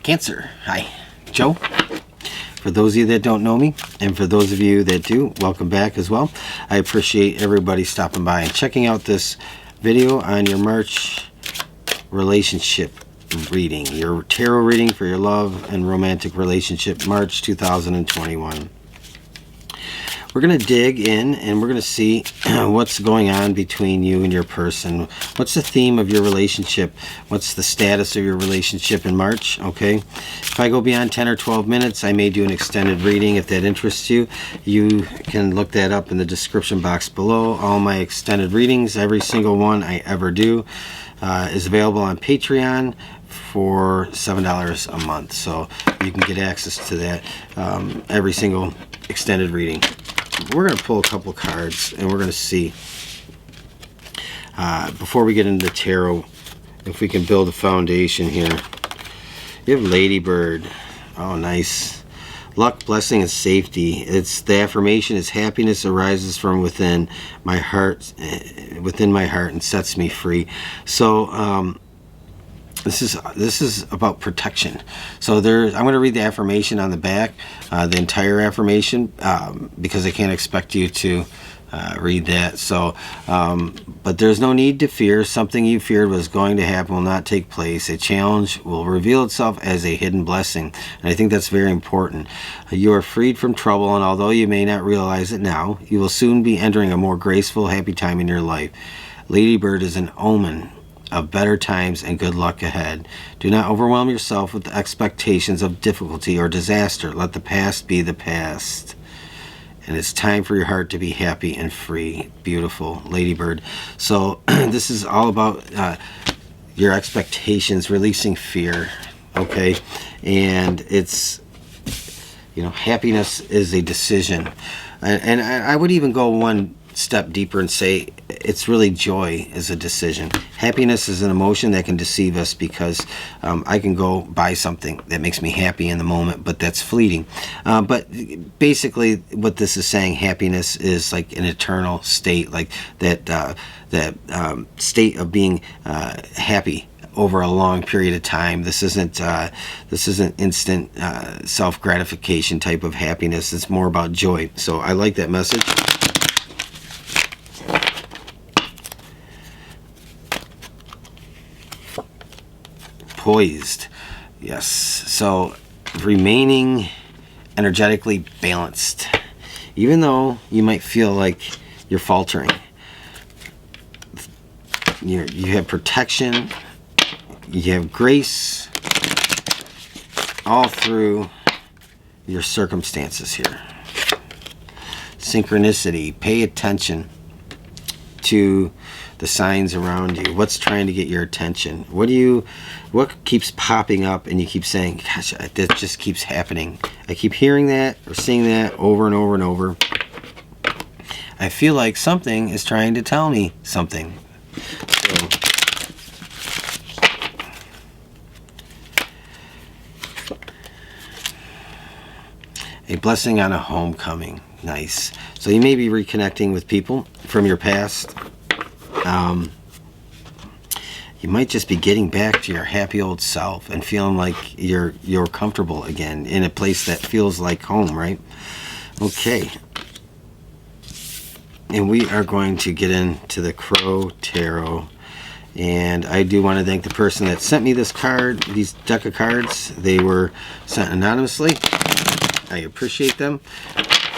Cancer. Hi, Joe. For those of you that don't know me, and for those of you that do, welcome back as well. I appreciate everybody stopping by and checking out this video on your March relationship reading, your tarot reading for your love and romantic relationship, March 2021. We're going to dig in and we're going to see what's going on between you and your person. What's the theme of your relationship? What's the status of your relationship in March? Okay. If I go beyond 10 or 12 minutes, I may do an extended reading. If that interests you, you can look that up in the description box below. All my extended readings, every single one I ever do, is available on Patreon for $7 a month. So you can get access to that, every single extended reading. We're going to pull a couple cards and we're going to see, before we get into the tarot, if we can build a foundation here. You have Ladybird. Oh, nice. Luck, blessing, and safety. It's the affirmation is happiness arises from within my heart, and sets me free. So this is about protection. So I'm going to read the affirmation on the back, the entire affirmation, because I can't expect you to read that. So, but there's no need to fear. Something you feared was going to happen will not take place. A challenge will reveal itself as a hidden blessing. And I think that's very important. You are freed from trouble, and although you may not realize it now, you will soon be entering a more graceful, happy time in your life. Ladybird is an omen of better times and good luck ahead. Do not overwhelm yourself with the expectations of difficulty or disaster. Let the past be the past. And it's time for your heart to be happy and free. Beautiful, Ladybird. So this is all about your expectations, releasing fear. Okay? And it's, happiness is a decision. And I would even go one step deeper and say it's really joy is a decision. Happiness is an emotion that can deceive us because I can go buy something that makes me happy in the moment, but that's fleeting. But basically what this is saying, happiness is like an eternal state, like that state of being happy over a long period of time. This isn't instant self-gratification type of happiness. It's more about joy. So I like that message. Poised. Yes. So remaining energetically balanced. Even though you might feel like you're faltering. You have protection. You have grace all through your circumstances here. Synchronicity. Pay attention to the signs around you. What's trying to get your attention? What keeps popping up and you keep saying, gosh, that just keeps happening. I keep hearing that or seeing that over and over and over. I feel like something is trying to tell me something. So, a blessing on a homecoming. Nice. So you may be reconnecting with people from your past. You might just be getting back to your happy old self and feeling like you're comfortable again in a place that feels like home, right? Okay. And we are going to get into the Crow Tarot. And I do want to thank the person that sent me this card, these deck of cards. They were sent anonymously. I appreciate them.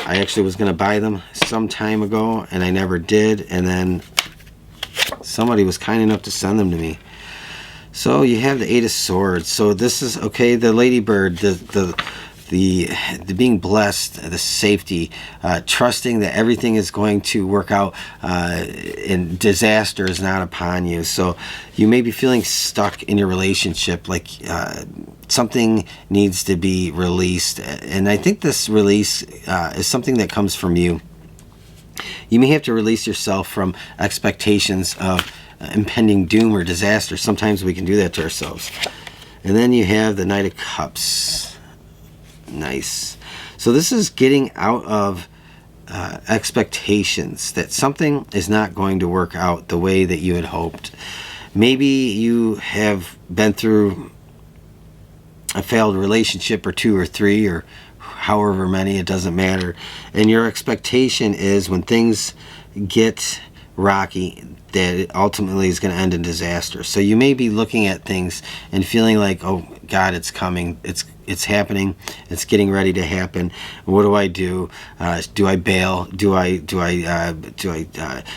I actually was going to buy them some time ago, and I never did. And then somebody was kind enough to send them to me. So you have the Eight of Swords. So this is, okay, the Ladybird, the being blessed, the safety, trusting that everything is going to work out and disaster is not upon you. So you may be feeling stuck in your relationship, like something needs to be released. And I think this release is something that comes from you. You may have to release yourself from expectations of impending doom or disaster. Sometimes we can do that to ourselves. And then you have the Knight of Cups. Nice. So this is getting out of expectations that something is not going to work out the way that you had hoped. Maybe you have been through a failed relationship or 2 or 3 or however many, it doesn't matter. And your expectation is when things get rocky, that it ultimately is going to end in disaster. So you may be looking at things and feeling like, oh God, it's coming, it's happening, it's getting ready to happen. What do I do? Do I bail? Do I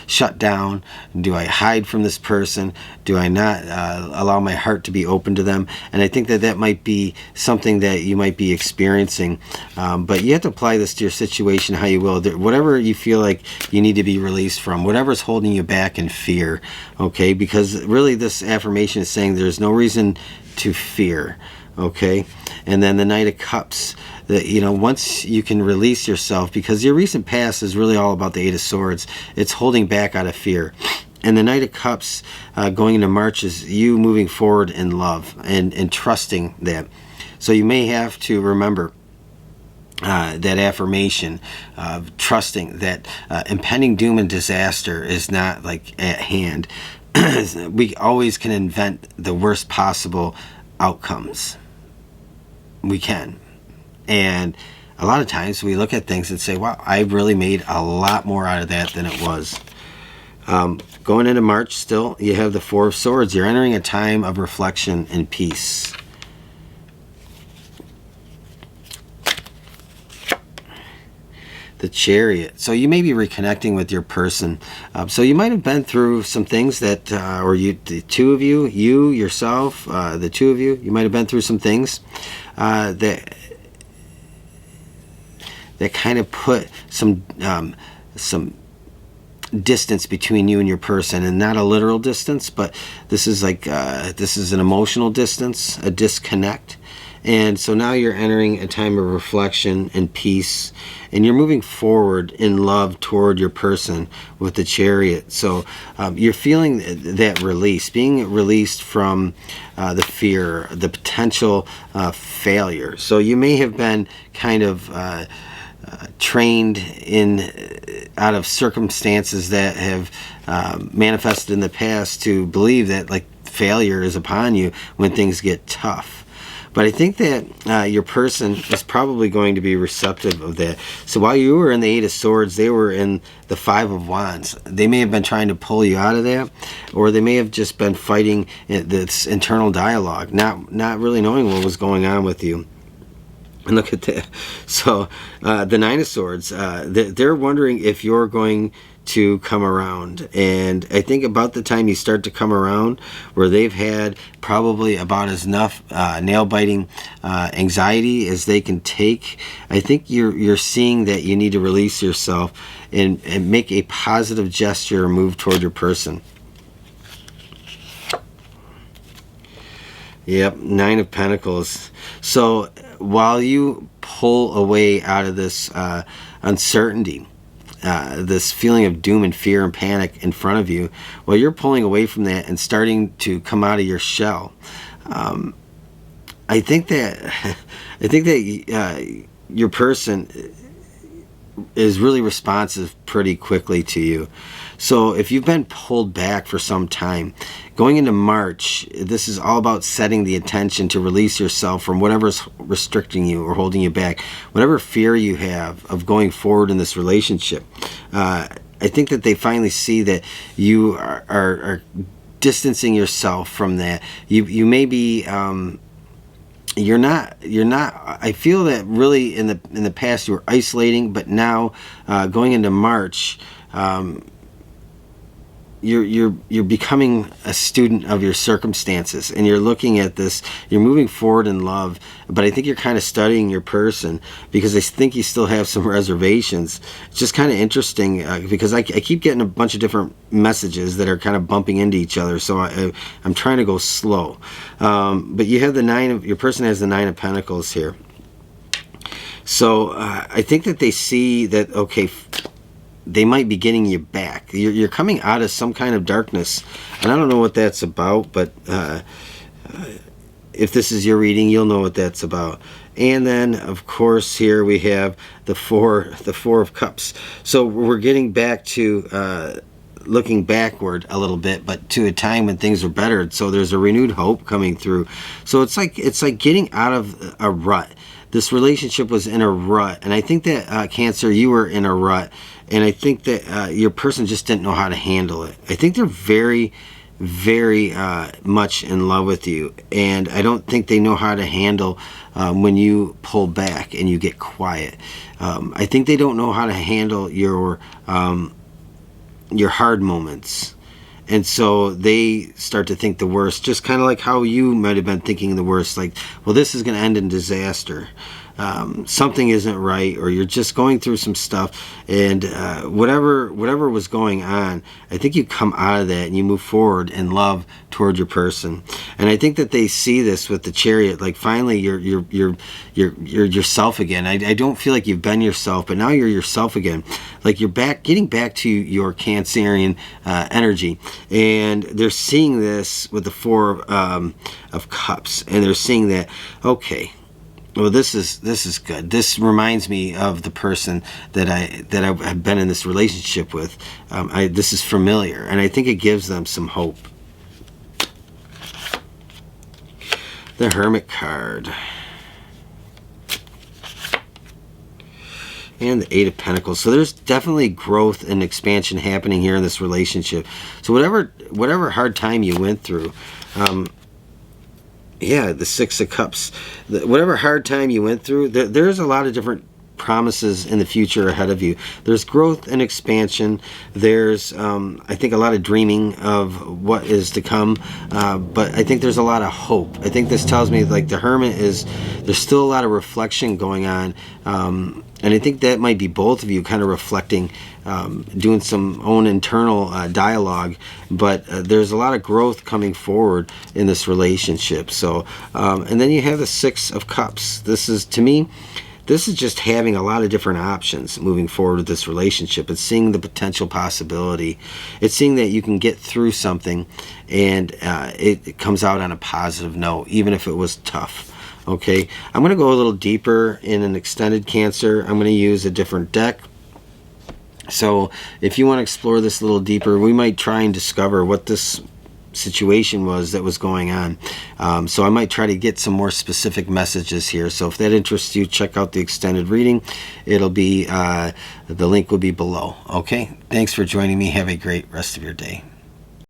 shut down? Do I hide from this person? Do I not allow my heart to be open to them? And I think that that might be something that you might be experiencing. But you have to apply this to your situation how you will. Whatever you feel like you need to be released from, whatever's holding you back in fear, okay? Because really this affirmation is saying there's no reason to fear, okay? And then the Knight of Cups, that, you know, once you can release yourself, because your recent past is really all about the Eight of Swords, it's holding back out of fear. And the Knight of Cups going into March is you moving forward in love and trusting that. So you may have to remember that affirmation of trusting that impending doom and disaster is not like at hand. We always can invent the worst possible outcomes. We can. And a lot of times we look at things and say, wow, I really made a lot more out of that than it was. Going into March still, you have the Four of Swords. You're entering a time of reflection and peace. The Chariot. So you may be reconnecting with your person. So you might have been through some things that, or you, the two of you, you, yourself, the two of you, you might have been through some things that kind of put some distance between you and your person, and not a literal distance, but this is like this is an emotional distance, a disconnect. And so now you're entering a time of reflection and peace, and you're moving forward in love toward your person with the Chariot. So you're feeling that release, being released from the fear, the potential failure. So you may have been kind of trained in out of circumstances that have manifested in the past to believe that like failure is upon you when things get tough. But I think that your person is probably going to be receptive of that. So while you were in the Eight of Swords, they were in the Five of Wands. They may have been trying to pull you out of that, or they may have just been fighting this internal dialogue, not really knowing what was going on with you. And look at that. So the Nine of Swords, they're wondering if you're going to come around. And I think about the time you start to come around, where they've had probably about as enough nail-biting anxiety as they can take, I think you're seeing that you need to release yourself and make a positive gesture or move toward your person. Yep, Nine of Pentacles. So while you pull away out of this uncertainty, this feeling of doom and fear and panic in front of you, while you're pulling away from that and starting to come out of your shell, I think that your person is really responsive pretty quickly to you. So if you've been pulled back for some time, going into March, this is all about setting the intention to release yourself from whatever's restricting you or holding you back, whatever fear you have of going forward in this relationship. I think that they finally see that you are distancing yourself from that. You may be you're not I feel that really in the past you were isolating, but now going into March, you're becoming a student of your circumstances, and you're looking at this, you're moving forward in love, but I think you're kind of studying your person, because I think you still have some reservations. It's just kind of interesting because I keep getting a bunch of different messages that are kind of bumping into each other, so I'm trying to go slow. But you have your person has the Nine of Pentacles here. So I think that they see that, okay, they might be getting you back. You're coming out of some kind of darkness, and I don't know what that's about, but if this is your reading, you'll know what that's about. And then, of course, here we have the Four of Cups. So we're getting back to looking backward a little bit, but to a time when things are better. So there's a renewed hope coming through. So it's like getting out of a rut. This relationship was in a rut, and I think that Cancer, you were in a rut, and I think that your person just didn't know how to handle it. I think they're very, very much in love with you, and I don't think they know how to handle when you pull back and you get quiet. I think they don't know how to handle your hard moments, and so they start to think the worst, just kind of like how you might have been thinking the worst, like, well, this is going to end in disaster. Something isn't right, or you're just going through some stuff, and whatever was going on, I think you come out of that and you move forward in love toward your person. And I think that they see this with the Chariot, like finally you're yourself again. I don't feel like you've been yourself, but now you're yourself again, like you're getting back to your Cancerian energy. And they're seeing this with the Four of Cups, and they're seeing that, okay, well, this is good. This reminds me of the person that I've been in this relationship with. This is familiar, and I think it gives them some hope. The Hermit card. And the Eight of Pentacles. So there's definitely growth and expansion happening here in this relationship. So whatever hard time you went through, yeah, the Six of Cups. Whatever hard time you went through, there's a lot of different promises in the future ahead of you. There's growth and expansion. There's, I think, a lot of dreaming of what is to come. But I think there's a lot of hope. I think this tells me, like, the Hermit there's still a lot of reflection going on. And I think that might be both of you kind of reflecting, doing some own internal dialogue, but there's a lot of growth coming forward in this relationship. So, and then you have the Six of Cups. This is, to me, this is just having a lot of different options moving forward with this relationship. It's seeing the potential possibility. It's seeing that you can get through something, and it comes out on a positive note, even if it was tough. Okay, I'm going to go a little deeper in an extended Cancer. I'm going to use a different deck. So if you want to explore this a little deeper, we might try and discover what this situation was that was going on. So I might try to get some more specific messages here. So if that interests you, check out the extended reading. It'll be, the link will be below. Okay, thanks for joining me. Have a great rest of your day.